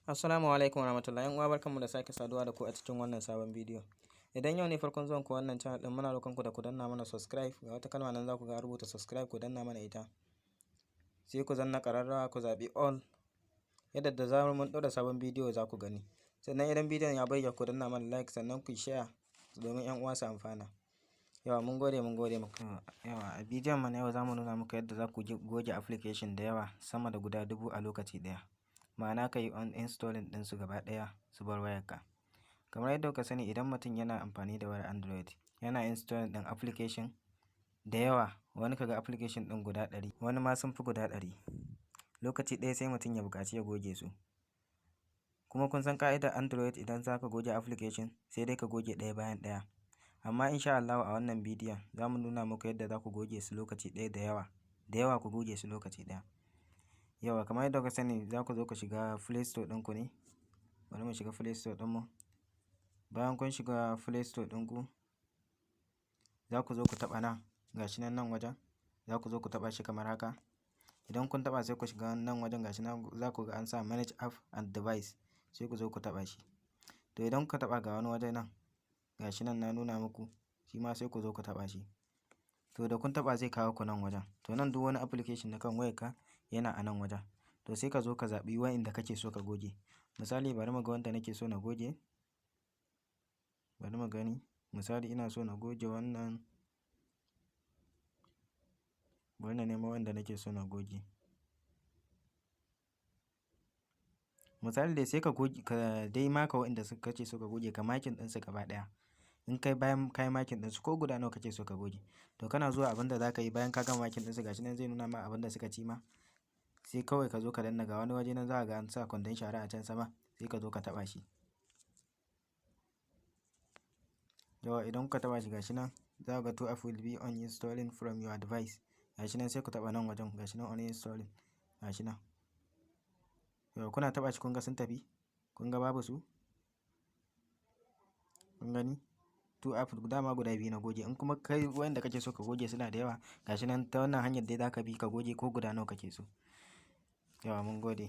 Assalamu alaikum warahmatullahi. Yan uwa barkanmu da sake saduwa da ku a cikin wannan sabon bidiyo. Idan yau ne farkon zuwan ku wannan channel din, muna roƙon ku da ku danna mana subscribe. Ga wata kalma nan za ku ga rubuta subscribe, ku danna mana ita. Sai ku zanna ƙararrawa ku zaɓi all. Yadda da zarar mun ɗora sabon bidiyo za ku gani. Sannan idan bidiyon ya bayyana ku danna mana like, sannan ku share domin yan uwa su amfana. Yawa mun gode muku. Yawa a bidiyon mu na yau za mu nuna muku yadda za ku goge application da yawa sama da guda 1000 a lokaci ɗaya. Ma'ana ka yi uninstalling ɗinsu gaba ɗaya su bar wayarka. Kamar yadda kuka sani, idan mutum yana amfani da wayar Android yana installing ɗin application da yawa, wani kaga application ɗin guda 100, wani ma sun fi guda 100. Lokaci ɗaya sai mutum ya buƙaci ya goge su. Kuma kun san ƙa'idar Android, idan za ka goge application sai dai ka goge ɗaya bayan ɗaya. Amma insha Allah a wannan bidiyon za mu nuna muku yadda za ku goge su lokaci ɗaya da yawa ku goge su lokaci ɗaya. Yawa kamar yadda kuka sani, za ku zo ku shiga Play Store ɗinku ne. Bari mu shiga Play Store ɗinmu. Bayan kun shiga Play Store ɗinku, za ku zo ku taɓa nan, gashi nan wajen. Za ku zo ku taɓa shi kamar haka. Idan kun taɓa sai ku shiga nan wajen, gashi nan za ku ga an sa Manage App and Device. Sai ku zo ku taɓa shi. To idan kuka taɓa ga wani waje nan, gashi nan na nuna muku, shi ma sai ku zo ku taɓa shi. To da kun taɓa zai kawo ku nan wajen. To nan duk wani application na kan wayarka yana a nan wajen. To sai ka zo ka zaɓi wa'inda kake so ka goge. Misali bari mu ga wanda nake so na goge. Bari mu gani. Misali ina so na goge wannan. Bari na nemo wanda nake so na goge. Misali dai sai ka goge, ka dai maka wa'inda kake so ka goge, ka makin ɗinsu gaba ɗaya. In kai bayan kai makin ɗinsu ko guda nawa kake so ka goge. To kana zuwa abin da za ka yi bayan ka gama makin ɗinsu, gashi nan zai nuna ma abin da suka ci ma. Sai kawai ka zo ka danna ga wani waje nan, za ka ga an sa kwandon shara a can sama. Sai ka zo ka taɓa shi. Yawa idan kuka taɓa shi gashi nan, za ku ga 2 app will be uninstalling from your device. Gashi nan sai ku taɓa nan wajen, gashi nan uninstalling. Gashi nan. Yawa kuna taɓa shi kun ga sun tafi? Kun ga babu su? Kun gani? 2 app dama guda 2 na goge. In kuma kai wanda kake so ka goge suna da yawa, gashi nan ta wannan hanyar dai za ka bi ka goge ko guda nawa kake so. Yawa mun gode.